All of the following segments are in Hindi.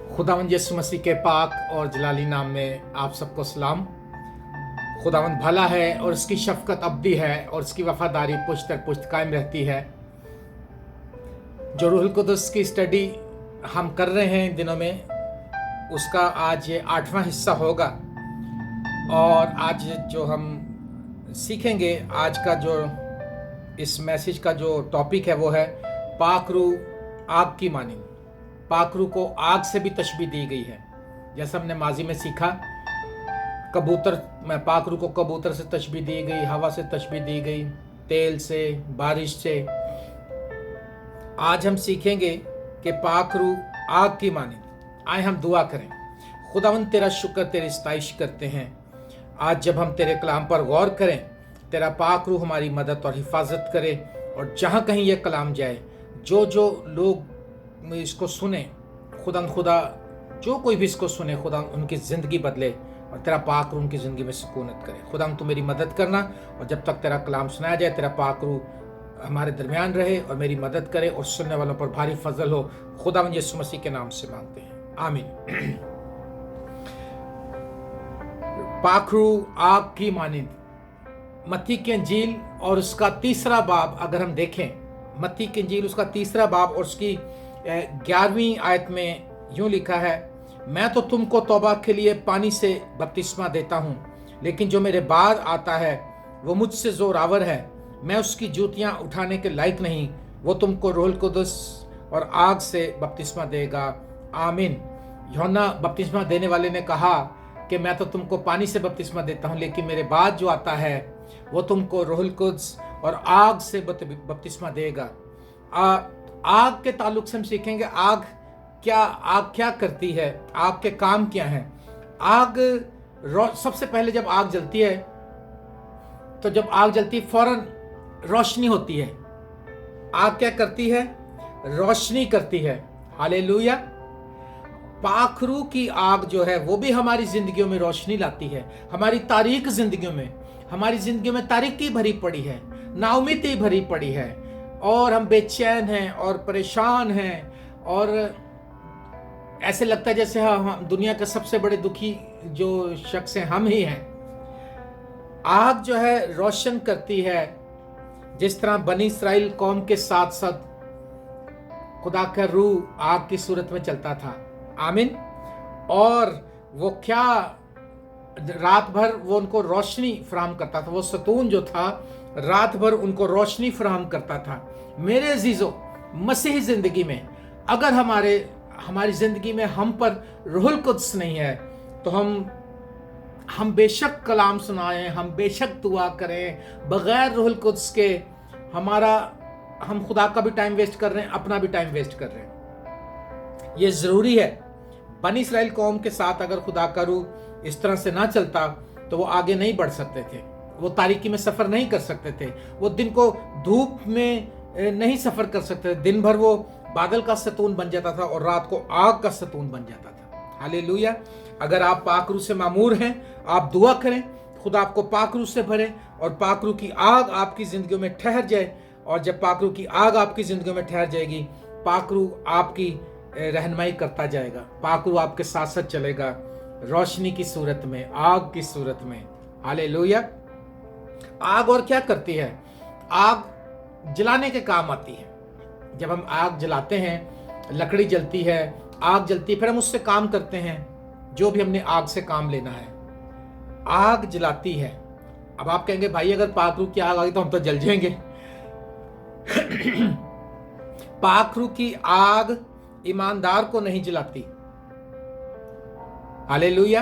खुदावंद यीशु मसीह के पाक और जलाली नाम में आप सबको सलाम। खुदावंद भला है और उसकी शफकत अब्दी है और उसकी वफादारी पुश्त दर पुश्त कायम रहती है। जो रूहुल कुदस की स्टडी हम कर रहे हैं इन दिनों में, उसका आज ये 8वां हिस्सा होगा। और आज जो हम सीखेंगे, आज का जो इस मैसेज का जो टॉपिक है वो है पाक रूह आग की मानिंद। पाक रूह को आग से भी तशबीह दी गई है। जैसा हमने माजी में सीखा, कबूतर में पाक रूह को कबूतर से तशबीह दी गई, हवा से तशबीह दी गई, तेल से, बारिश से। आज हम सीखेंगे कि पाक रूह आग की मानिंद। आए हम दुआ करें। खुदावंद तेरा शुक्र, तेरी सताइश करते हैं। आज जब हम तेरे कलाम पर गौर करें, तेरा पाक रूह हमारी मदद और हिफाजत करे, और जहाँ कहीं यह कलाम जाए, जो लोग इसको सुने, खुदा जो कोई भी इसको सुने, खुदा उनकी ज़िंदगी बदले और तेरा पाक रूह उनकी ज़िंदगी में सुकूनत करे। खुदा तू मेरी मदद करना, और जब तक तेरा कलाम सुनाया जाए, तेरा पाक रूह हमारे दरमियान रहे और मेरी मदद करे, और सुनने वालों पर भारी फजल हो। खुदा यीशु मसीह के नाम से मांगते हैं, आमीन। पाक रूह आग की मानिंद। मत्ती की इंजील और उसका 3रा बाब अगर हम देखें, मत्ती की इंजील उसका 3रा बाब और उसकी 11वीं आयत में यूं लिखा है, मैं तो तुमको तौबा के लिए पानी से बपतिस्मा देता हूँ, लेकिन जो मेरे बाद आता है वो मुझसे जोरावर है। मैं उसकी जूतियाँ उठाने के लायक नहीं। वो तुमको रूहुल कुदस और आग से बपतिस्मा देगा, आमीन। यूहन्ना बपतिस्मा देने वाले ने कहा कि मैं तो तुमको पानी से बपतिस्मा देता हूँ, लेकिन मेरे बाद जो आता है वो तुमको रूहुल कुदस और आग से बपतिस्मा देगा। आग के ताल्लुक से हम सीखेंगे आग क्या करती है, आग के काम क्या हैं। सबसे पहले जब आग जलती है, तो जब आग जलती है फौरन रोशनी होती है। आग क्या करती है? रोशनी करती है। हालेलुया। पाक रूह की आग जो है वो भी हमारी जिंदगियों में रोशनी लाती है। हमारी जिंदगियों में तारीकी भरी पड़ी है, नाउमीदी भरी पड़ी है, और हम बेचैन हैं और परेशान हैं, और ऐसे लगता है जैसे हम दुनिया के सबसे बड़े दुखी जो शख्स हैं हम ही हैं। आग जो है रोशन करती है। जिस तरह बनी इस्राइल कौम के साथ साथ खुदा का रूह आग की सूरत में चलता था, आमीन। और वो क्या रात भर वो उनको रोशनी फराहम करता था। वो सतून जो था रात भर उनको रोशनी फराहम करता था। मेरे अजीजों, मसीही जिंदगी में अगर हमारी जिंदगी में हम पर रूहुल कुद्स नहीं है, तो हम बेशक कलाम सुनाएं, हम बेशक दुआ करें, बगैर रूहुल कुद्स के हम खुदा का भी टाइम वेस्ट कर रहे हैं, अपना भी टाइम वेस्ट कर रहे हैं। ये जरूरी है। बनी इस्राइल कौम के साथ अगर खुदा का रूह इस तरह से ना चलता तो वो आगे नहीं बढ़ सकते थे, वो तारीकी में सफर नहीं कर सकते थे, वो दिन को धूप में नहीं सफर कर सकते थे। दिन भर वो बादल का सतून बन जाता था और रात को आग का सतून बन जाता था। हालेलुया। अगर आप पाक रूह से मामूर हैं, आप दुआ करें, खुदा आपको पाक रूह से भरे और पाक रूह की आग आपकी जिंदगियों में ठहर जाए। और जब पाक रूह की आग आपकी जिंदगियों में ठहर जाएगी, पाक रूह आपकी रहनुमाई करता जाएगा, पाक रूह आपके साथ साथ चलेगा, रोशनी की सूरत में, आग की सूरत में। हालेलुया। आग और क्या करती है? आग जलाने के काम आती है। जब हम आग जलाते हैं, लकड़ी जलती है, आग जलती है, फिर हम उससे काम करते हैं, जो भी हमने आग से काम लेना है। आग जलाती है। अब आप कहेंगे भाई अगर पाक रूह की आग आ गई तो हम तो जल जाएंगे। पाक रूह की आग ईमानदार को नहीं जलाती। हालेलुया।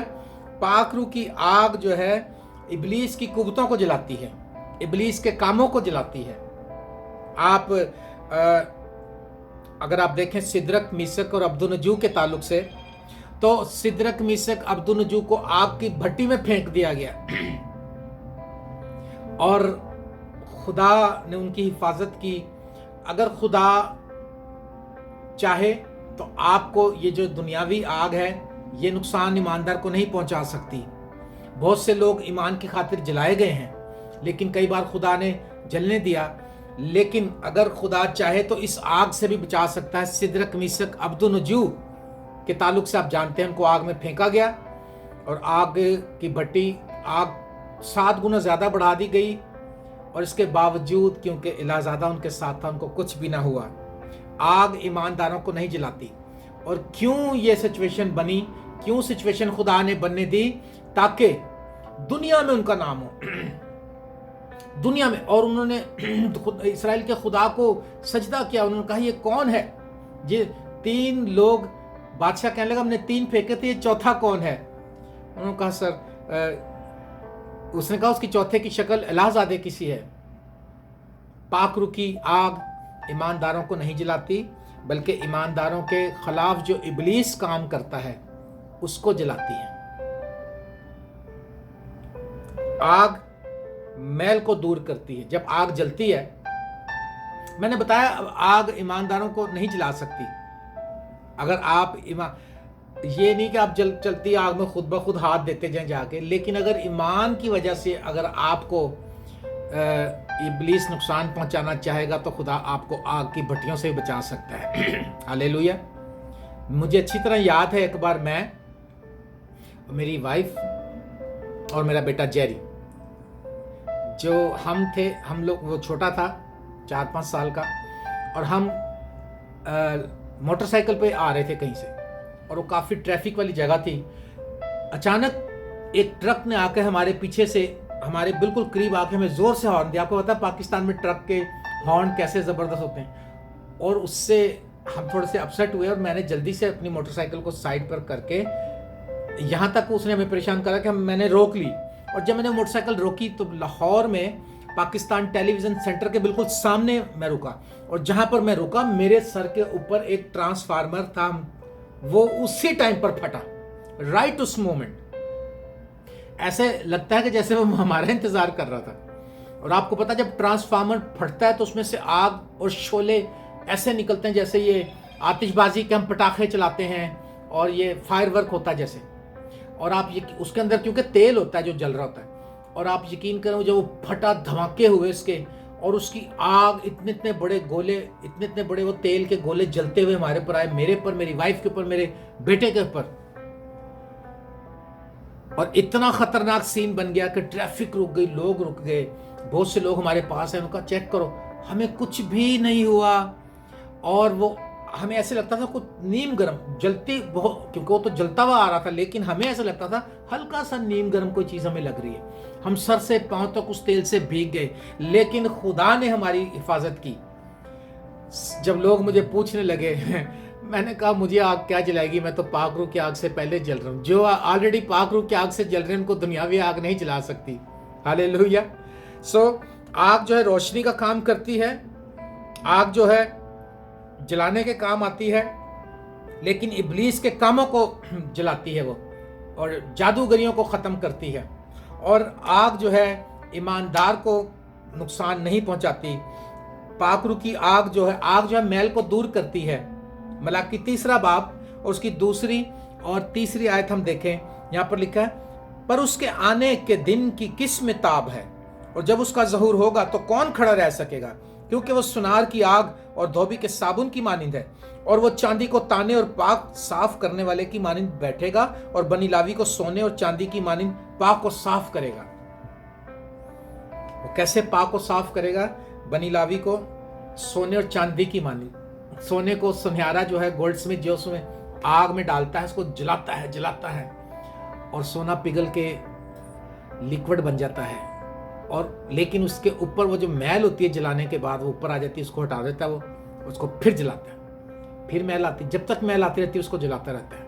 पाक रूह की आग जो है इब्लीस की कुव्वतों को जलाती है, इब्लीस के कामों को जलाती है। अगर आप देखें सिदरक, मीसक और अब्दुन्नजू के ताल्लुक से, तो सिदरक, मीसक, अब्दुन्नजू को आग की भट्टी में फेंक दिया गया और खुदा ने उनकी हिफाजत की। अगर खुदा चाहे तो आपको ये जो दुनियावी आग है, ये नुकसान ईमानदार को नहीं पहुंचा सकती। बहुत से लोग ईमान की खातिर जलाए गए हैं, लेकिन कई बार खुदा ने जलने दिया। लेकिन अगर खुदा चाहे तो इस आग से भी बचा सकता है। सिदरक, मीसक, अब्दुन्नजू के ताल्लुक से आप जानते हैं उनको आग में फेंका गया और आग की भट्टी आग 7 गुना ज़्यादा बढ़ा दी गई, और इसके बावजूद क्योंकि इलाज़ादा उनके साथ था उनको कुछ भी ना हुआ। आग ईमानदारों को नहीं जलाती। और क्यों ये सिचुएशन बनी, क्यों सिचुएशन खुदा ने बनने दी? ताकि दुनिया में उनका नाम हो, दुनिया में। और उन्होंने इस्राएल के खुदा को सजदा किया। उन्होंने कहा ये कौन है? ये 3 लोग, बादशाह कहने लगा हमने 3 फेंके थे, ये चौथा कौन है? उन्होंने कहा सर, उसने कहा उसकी चौथे की शक्ल इलाहज़ादे किसी है। पाक रुखी आग ईमानदारों को नहीं जलाती, बल्कि ईमानदारों के खिलाफ जो इब्लीस काम करता है उसको जलाती है। आग मैल को दूर करती है। जब आग जलती है, मैंने बताया आग ईमानदारों को नहीं जला सकती। अगर आप ये नहीं कि आप चलती आग में खुद ब खुद हाथ देते जाएं जाके, लेकिन अगर ईमान की वजह से अगर आपको इब्लीस नुकसान पहुंचाना चाहेगा तो खुदा आपको आग की भट्टियों से बचा सकता है। हालेलुया। मुझे अच्छी तरह याद है, एक बार मैं, मेरी वाइफ और मेरा बेटा जेरी, जो हम लोग, वो छोटा था 4-5 साल का, और हम मोटरसाइकिल पे आ रहे थे कहीं से, और वो काफ़ी ट्रैफिक वाली जगह थी। अचानक एक ट्रक ने आकर हमारे पीछे से हमारे बिल्कुल करीब आके हमें ज़ोर से हॉर्न दिया। आपको पता है पाकिस्तान में ट्रक के हॉर्न कैसे ज़बरदस्त होते हैं। और उससे हम थोड़े से अपसेट हुए और मैंने जल्दी से अपनी मोटरसाइकिल को साइड पर करके, यहाँ तक उसने हमें परेशान करा कि मैंने रोक ली। और जब मैंने मोटरसाइकिल रोकी तो लाहौर में पाकिस्तान टेलीविज़न सेंटर के बिल्कुल सामने मैं रुका, और जहाँ पर मैं रुका मेरे सर के ऊपर एक ट्रांसफार्मर था, वो उसी टाइम पर फटा, राइट उस मोमेंट। ऐसे लगता है कि जैसे वो हमारा इंतज़ार कर रहा था। और आपको पता, जब ट्रांसफार्मर फटता है तो उसमें से आग और शोले ऐसे निकलते हैं जैसे ये आतिशबाजी के हम पटाखे चलाते हैं और ये फायर वर्क होता है जैसे। और आप ये उसके अंदर क्योंकि तेल होता है जो जल रहा होता है, और आप यकीन करें जब वो फटा, धमाके हुए इसके, और उसकी आग, इतने इतने बड़े गोले, इतने इतने बड़े वो तेल के गोले जलते हुए हमारे पर आए, मेरे पर, मेरी वाइफ के ऊपर, मेरे बेटे के ऊपर। और इतना खतरनाक सीन बन गया कि ट्रैफिक रुक गई, लोग रुक गए। बहुत से लोग हमारे पास हैं, उनका चेक करो, हमें कुछ भी नहीं हुआ। और वो हमें ऐसे लगता था कुछ नीम गर्म जलती, बहुत, क्योंकि वो तो जलता हुआ आ रहा था, लेकिन हमें ऐसा लगता था हल्का सा नीम गर्म कोई चीज़ हमें लग रही है। हम सर से पांव तक उस तेल से भीग गए, लेकिन खुदा ने हमारी हिफाजत की। जब लोग मुझे पूछने लगे मैंने कहा मुझे आग क्या जलाएगी, मैं तो पाक रूह की आग से पहले जल रहा हूँ। जो ऑलरेडी पाक रूह की आग से जल रहे हैं उनको दुनियावी आग नहीं जला सकती। हालेलुया। सो आग जो है रोशनी का काम करती है, आग जो है जलाने के काम आती है, लेकिन इब्लीस के कामों को जलाती है वो, और जादूगरियों को ख़त्म करती है। और आग जो है ईमानदार को नुकसान नहीं पहुंचाती। पाक रूह की आग जो है मैल को दूर करती है। मलाकी 3 बाब और उसकी 2 और 3 आयत हम देखें, यहाँ पर लिखा है, पर उसके आने के दिन की किस में ताब है, और जब उसका ज़हूर होगा तो कौन खड़ा रह सकेगा, क्योंकि वो सुनार की आग और धोबी के साबुन की मानिंद है, और वो चांदी को ताने और पाक साफ करने वाले की मानिंद बैठेगा, और बनी लावी को सोने और चांदी की मानिंद पाक को साफ करेगा। वो कैसे पाक को साफ करेगा? बनी लावी को सोने और चांदी की मानिंद। सोने को सुनहरा जो है गोल्डस्मिथ जो उसमें आग में डालता है, उसको जलाता है और सोना पिघल के लिक्विड बन जाता है। और लेकिन उसके ऊपर वो जो मैल होती है जलाने के बाद वो ऊपर आ जाती है, उसको हटा देता है, वो उसको फिर जलाता है, फिर मैल आती, जब तक मैल आती रहती है उसको जलाता रहता है,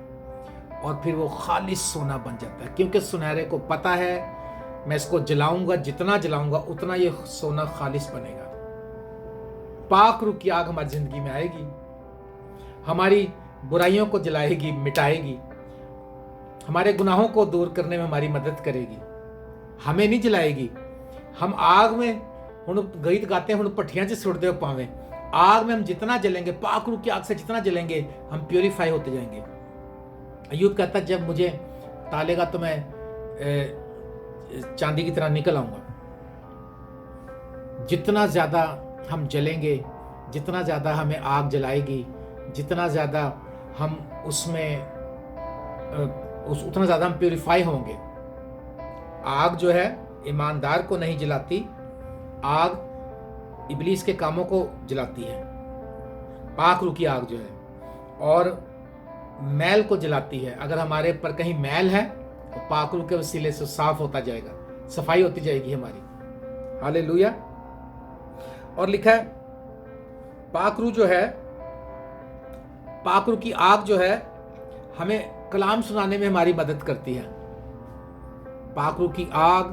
और फिर वो खालिस सोना बन जाता है। क्योंकि सुनहरे को पता है मैं इसको जलाऊंगा, जितना जलाऊंगा उतना ये सोना खालिस बनेगा। पाक रूह की आग हमारी जिंदगी में आएगी, हमारी बुराइयों को जलाएगी, मिटाएगी, हमारे गुनाहों को दूर करने में हमारी मदद करेगी। हमें नहीं जलाएगी। हम आग में हुण गीत गाते हैं, हुण पट्टियां च सुट दो पावे। आग में हम जितना जलेंगे, पाक रूह की आग से जितना जलेंगे, हम प्योरीफाई होते जाएंगे। अय्यूब कहता जब मुझे तालेगा तो मैं चांदी की तरह निकल आऊंगा। जितना ज़्यादा हम जलेंगे, जितना ज़्यादा हमें आग जलाएगी, जितना ज़्यादा हम उसमें उतना ज़्यादा हम प्योरीफाई होंगे। आग जो है ईमानदार को नहीं जलाती, आग इब्लीस के कामों को जलाती है। पाक रूह की आग जो है, और मैल को जलाती है। अगर हमारे पर कहीं मैल है तो पाक रूह के वसीले से साफ होता जाएगा, सफाई होती जाएगी हमारी। हालेलुया। और लिखा है पाक रूह जो है, पाक रूह की आग जो है हमें कलाम सुनाने में हमारी मदद करती है। पाक रूह की आग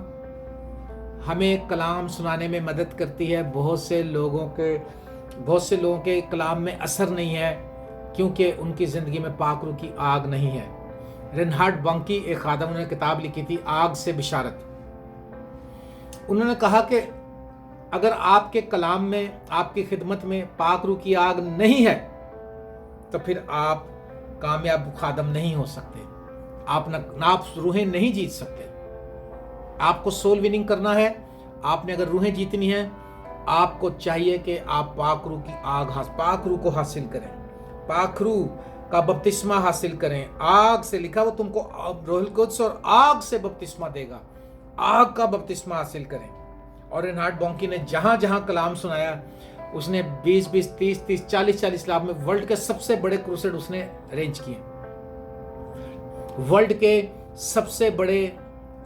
हमें कलाम सुनाने में मदद करती है। बहुत से लोगों के कलाम में असर नहीं है क्योंकि उनकी ज़िंदगी में पाक रूह की आग नहीं है। रेनहार्ड बॉन्की एक खादम, उन्होंने किताब लिखी थी आग से बिशारत। उन्होंने कहा कि अगर आपके कलाम में, आपकी खिदमत में पाक रूह की आग नहीं है तो फिर आप कामयाब खादम नहीं हो सकते। आप रूहें नहीं जीत सकते। आपको सोल विनिंग करना है, आपने अगर रूहें जीतनी है, आपको चाहिए कि आप पाक रूह की आग, पाक रूह को हासिल करें, पाक रूह का बपतिस्मा हासिल करें। आग से लिखा, वो तुमको रूहुल कुद्स और आग से बपतिस्मा देगा। आग का बपतिस्मा हासिल करें। और रेनहार्ड बॉन्की ने जहां जहां कलाम सुनाया, उसने 20-20, 30-30, 40-40 लाख में वर्ल्ड के सबसे बड़े क्रूसेड उसने अरेंज किए। वर्ल्ड के सबसे बड़े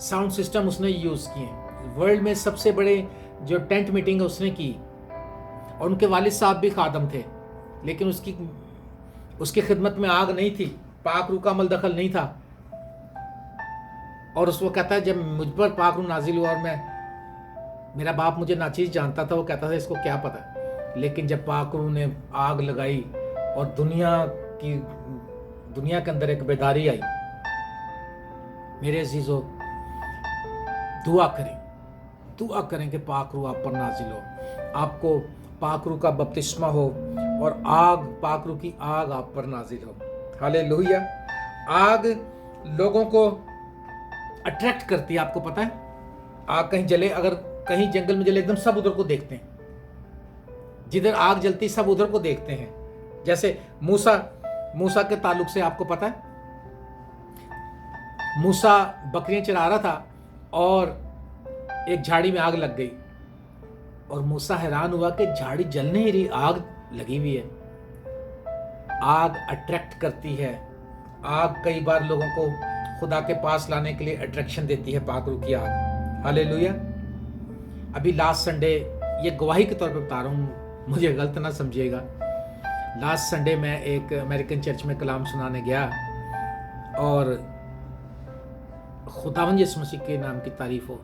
साउंड सिस्टम उसने यूज किए। वर्ल्ड में सबसे बड़े जो टेंट मीटिंग उसने की। और उनके वालिद साहब भी खादम थे, लेकिन उसकी खिदमत में आग नहीं थी, पाक रूह का अमल दखल नहीं था। और उसको कहता है, जब मुझ पर पाक रूह नाजिल हुआ और मेरा बाप मुझे नाचीज जानता था, वो कहता था इसको क्या पता, लेकिन जब पाक रूह ने आग लगाई और दुनिया के अंदर एक बेदारी आई। मेरे अजीजों, दुआ करें कि पाक रूह आप पर नाजिल हो, आपको पाक रूह का बपतिस्मा हो और पाक रूह की आग आप पर नाजिल हो। हालेलुया। आग लोगों को अट्रैक्ट करती है। आपको पता है, आग कहीं जले, अगर कहीं जंगल में जले, एकदम सब उधर को देखते हैं। जिधर आग जलती सब उधर को देखते हैं। जैसे मूसा के ताल्लुक से आपको पता है, मूसा बकरियां चरा रहा था और एक झाड़ी में आग लग गई और मूसा हैरान हुआ कि झाड़ी जल नहीं रही, आग लगी हुई है। आग अट्रैक्ट करती है। आग कई बार लोगों को खुदा के पास लाने के लिए अट्रैक्शन देती है, पाक रूह की आग। हालेलुया। अभी लास्ट संडे, ये गवाही के तौर पे बता रहा हूँ, मुझे गलत ना समझिएगा। लास्ट संडे मैं एक अमेरिकन चर्च में कलाम सुनाने गया और खुदावंद यीशु मसीह के नाम की तारीफ हो।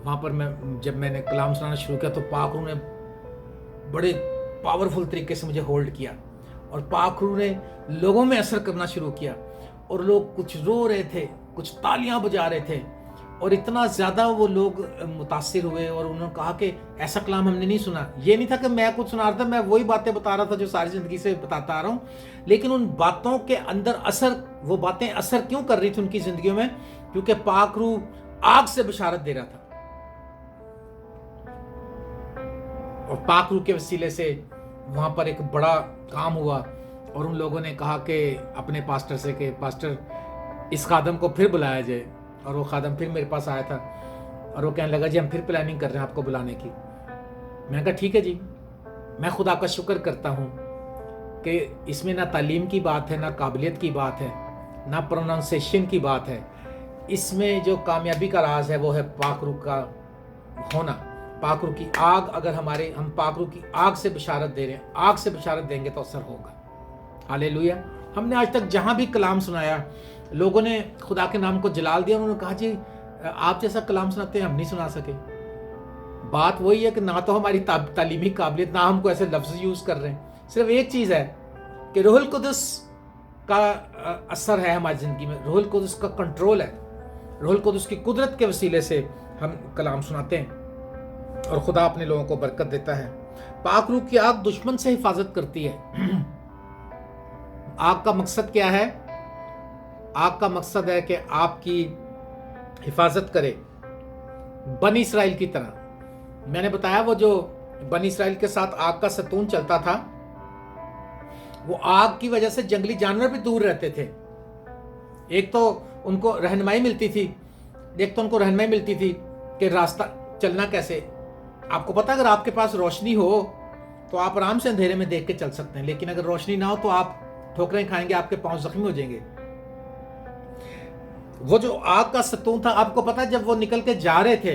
वहाँ पर जब मैंने कलाम सुनाना शुरू किया तो पाक रूह ने बड़े पावरफुल तरीके से मुझे होल्ड किया और पाक रूह ने लोगों में असर करना शुरू किया। और लोग कुछ रो रहे थे, कुछ तालियां बजा रहे थे, और इतना ज़्यादा वो लोग मुतासिर हुए। और उन्होंने कहा कि ऐसा कलाम हमने नहीं सुना। ये नहीं था कि मैं कुछ सुना रहा था, मैं वही बातें बता रहा था जो सारी ज़िंदगी से बताता आ रहा हूँ, लेकिन उन बातों के अंदर वो बातें असर क्यों कर रही थी उनकी ज़िंदगियों में? क्योंकि पाक रूह आग से बशारत दे रहा था। और पाक रूह के वसीले से वहाँ पर एक बड़ा काम हुआ और उन लोगों ने कहा कि अपने पास्टर से कि पास्टर, इस खादम को फिर बुलाया जाए। और वो खादम फिर मेरे पास आया था और वो कहने लगा, जी हम फिर प्लानिंग कर रहे हैं आपको बुलाने की। मैंने कहा ठीक है जी। मैं खुदा का शुक्र करता हूँ कि इसमें ना तालीम की बात है, ना काबिलियत की बात है, ना प्रोनाउंसिएशन की बात है। इसमें जो कामयाबी का राज है वो है पाक रूह का होना। पाक रूह की आग, अगर हम पाक रूह की आग से बशारत दे रहे हैं, आग से बशारत देंगे तो असर होगा। हालेलुया। हमने आज तक जहाँ भी कलाम सुनाया, लोगों ने खुदा के नाम को जलाल दिया। उन्होंने कहा, जी आप जैसा कलाम सुनाते हैं हम नहीं सुना सके। बात वही है कि ना तो हमारी तालीमी काबिलियत, ना हमको ऐसे लफ्ज़ यूज़ कर रहे हैं। सिर्फ एक चीज़ है कि रूहुल कुद्स का असर है हमारी ज़िंदगी में, रूहुल कुद्स का कंट्रोल है। रूहुल कुद्स की कुदरत के वसीले से हम कलाम सुनाते हैं और खुदा अपने लोगों को बरकत देता है। पाक रूह की आग दुश्मन से हिफाजत करती है। आग का मकसद क्या है? आग का मकसद है कि आपकी हिफाजत करे, बनी इसराइल की तरह। मैंने बताया वो जो बनी इसराइल के साथ आग का सतून चलता था, वो आग की वजह से जंगली जानवर भी दूर रहते थे। एक तो उनको रहनुमाई मिलती थी कि रास्ता चलना कैसे। आपको पता, अगर आपके पास रोशनी हो तो आप आराम से अंधेरे में देख के चल सकते हैं, लेकिन अगर रोशनी ना हो तो आप ठोकरें खाएंगे, आपके पांव जख्मी हो जाएंगे। वो जो आग का सतून था, आपको पता है जब वो निकल के जा रहे थे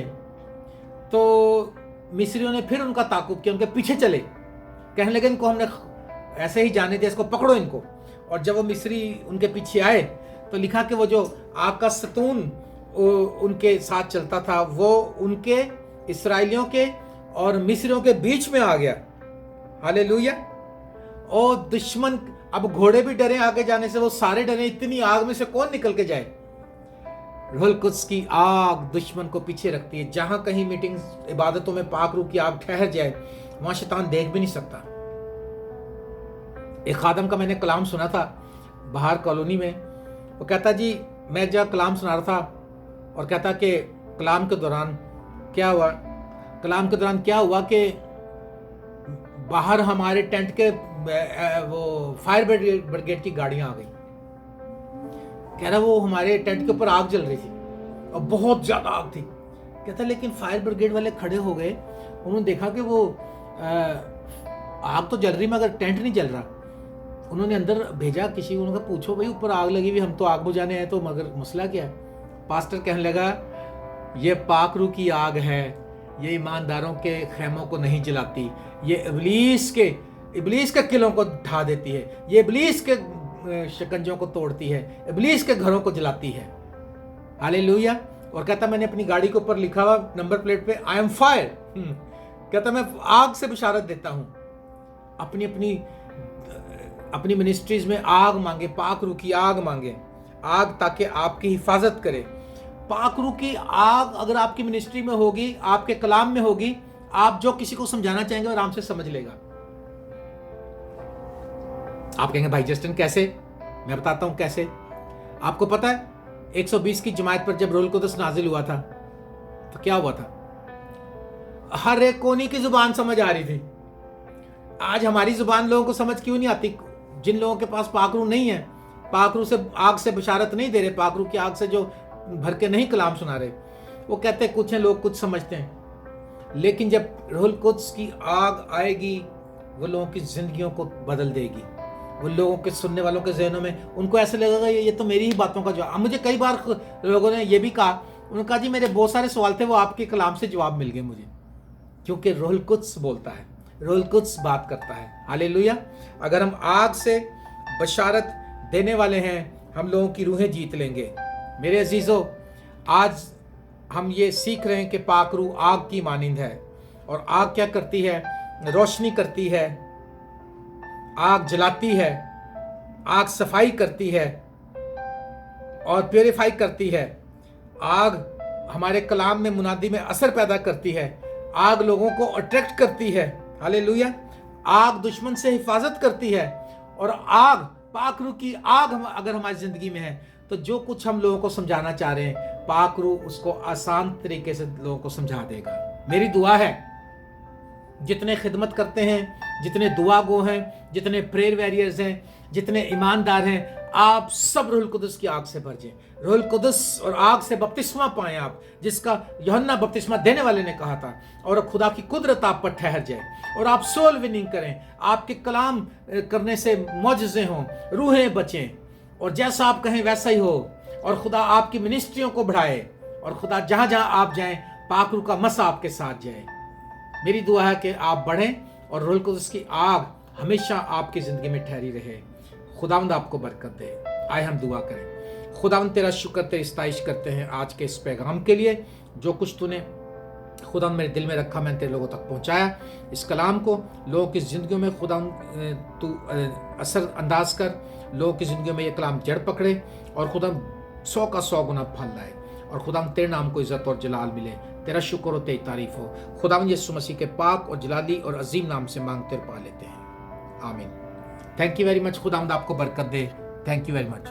तो मिस्रियों ने फिर उनका ताकुब किया, उनके पीछे चले, कहने लगे इनको हमने ऐसे ही जाने दिया, इसको पकड़ो इनको। और जब वो मिस्री उनके पीछे आए तो लिखा कि वो जो आग का सतून उनके साथ चलता था वो उनके, इस्राएलियों के और मिस्रियों के बीच में आ गया। हालेलुया। और दुश्मन, अब घोड़े भी डरे आगे जाने से, वो सारे डरे, इतनी आग में से कौन निकल के जाए। रूहुल कुद्स की आग दुश्मन को पीछे रखती है। जहां कहीं मीटिंग इबादतों में पाक रूह की आग ठहर जाए, वहां शैतान देख भी नहीं सकता। एक खादम का मैंने कलाम सुना था बाहर कॉलोनी में। वो कहता, जी मैं जब कलाम सुना रहा था और कहता कि कलाम के दौरान क्या हुआ कि बाहर हमारे टेंट के वो फायर ब्रिगेड की गाड़ियां आ गई। कह रहा वो हमारे टेंट के ऊपर आग जल रही थी और बहुत ज्यादा आग थी। कहता लेकिन फायर ब्रिगेड वाले खड़े हो गए, उन्होंने देखा कि वो आग तो जल रही मगर टेंट नहीं जल रहा। उन्होंने अंदर भेजा किसी को, उन्होंने पूछो भाई ऊपर आग लगी हुई, हम तो आग बुझाने हैं, तो मगर मसला क्या है। पास्टर कहने लगा ये पाक रूह की आग है, ये ईमानदारों के खेमों को नहीं जलाती, ये इब्लीस के किलों को ढा देती है, ये इब्लीस के शिकंजों को तोड़ती है, इब्लीस के घरों को जलाती है। हालेलुया। और कहता मैंने अपनी गाड़ी के ऊपर लिखा हुआ नंबर प्लेट पे आई एम फायर। कहता मैं आग से बिशारत देता हूं। अपनी मिनिस्ट्रीज में आग मांगे, पाक रूह की आग मांगे, आग ताकि आपकी हिफाजत करे। पाक रूह की आग अगर आपकी मिनिस्ट्री में होगी, आपके कलाम में होगी, आप जो किसी को समझाना चाहेंगे आराम से समझ लेगा। आप कहेंगे भाई जस्टिन कैसे? मैं बताता हूं कैसे। आपको पता है 120 की जमात पर जब रूहुल कुद्स नाजिल हुआ था तो क्या हुआ था? हर एक कोनी की जुबान समझ आ रही थी। आज हमारी जुबान लोगों को समझ क्यों नहीं आती? जिन लोगों के पास पाक रूह नहीं है, पाक रूह से आग से बशारत नहीं दे रहे, पाक रूह की आग से जो भर के नहीं कलाम सुना रहे, वो कहते हैं कुछ हैं लोग कुछ समझते हैं। लेकिन जब रूहुल कुद्स की आग आएगी वो लोगों की जिंदगियों को बदल देगी। वो लोगों के सुनने वालों के जहनों में उनको ऐसे लगेगा ये तो मेरी ही बातों का जवाब। मुझे कई बार लोगों ने ये भी कहा, उन्होंने कहा जी मेरे बहुत सारे सवाल थे वो आपके कलाम से जवाब मिल गए मुझे, क्योंकि रूहुल कुद्स बोलता है, रूहुल कुद्स बात करता है। हालेलुया। अगर हम आग से बशारत देने वाले हैं, हम लोगों की रूहें जीत लेंगे। मेरे अजीजों, आज हम ये सीख रहे हैं कि पाक रूह आग की मानिंद है। और आग क्या करती है? रोशनी करती है, आग जलाती है, आग सफाई करती है और प्योरीफाई करती है। आग हमारे कलाम में, मुनादी में असर पैदा करती है। आग लोगों को अट्रैक्ट करती है। हालेलुया। आग दुश्मन से हिफाजत करती है। और आग, पाक रूह की आग अगर हमारी जिंदगी में है तो जो कुछ हम लोगों को समझाना चाह रहे हैं, पाक रूह उसको आसान तरीके से लोगों को समझा देगा। मेरी दुआ है जितने खिदमत करते हैं, जितने दुआ गो हैं, जितने प्रेयर वॉरियर्स हैं, जितने ईमानदार हैं, आप सब रूहुल कुद्स की आग से भर जाएं। रूहुल कुद्स और आग से बपतिस्मा पाएं आप, जिसका यूहन्ना बपतिस्मा देने वाले ने कहा था। और खुदा की कुदरत आप पर ठहर जाए और आप सोल विनिंग करें। आपके कलाम करने से मौजज़े हों, रूहें बचें और जैसा आप कहें वैसा ही हो। और खुदा आपकी मिनिस्ट्रियों को बढ़ाए और खुदा जहां जहां आप जाएं, पाक रूह का मसा आपके साथ जाए। मेरी दुआ है कि आप बढ़ें और रूहुल कुद्स की आग हमेशा आपकी जिंदगी में ठहरी रहे। खुदावंद आपको बरकत दे। आए हम दुआ करें। खुदावंद तेरा शुक्र, तेरी इस्ताइश करते हैं आज के इस पैगाम के लिए। जो कुछ तूने खुदा मेरे दिल में रखा, मैंने तेरे लोगों तक पहुंचाया। इस कलाम को लोगों की जिंदगियों में खुदा तू असर अंदाज कर, लोगों की जिंदगियों में ये कलाम जड़ पकड़े और खुदा 100 का 100 गुना फल लाए। और खुदा तेरे नाम को इज्जत और जलाल मिले। तेरा शुक्र हो, तेरी तारीफ हो। खुदा यीशु मसीह के पाक और जलाली और अजीम नाम से मांगते और पा लेते हैं, आमीन। Thank you very much. खुदा आपको बरकत दे। Thank you very much.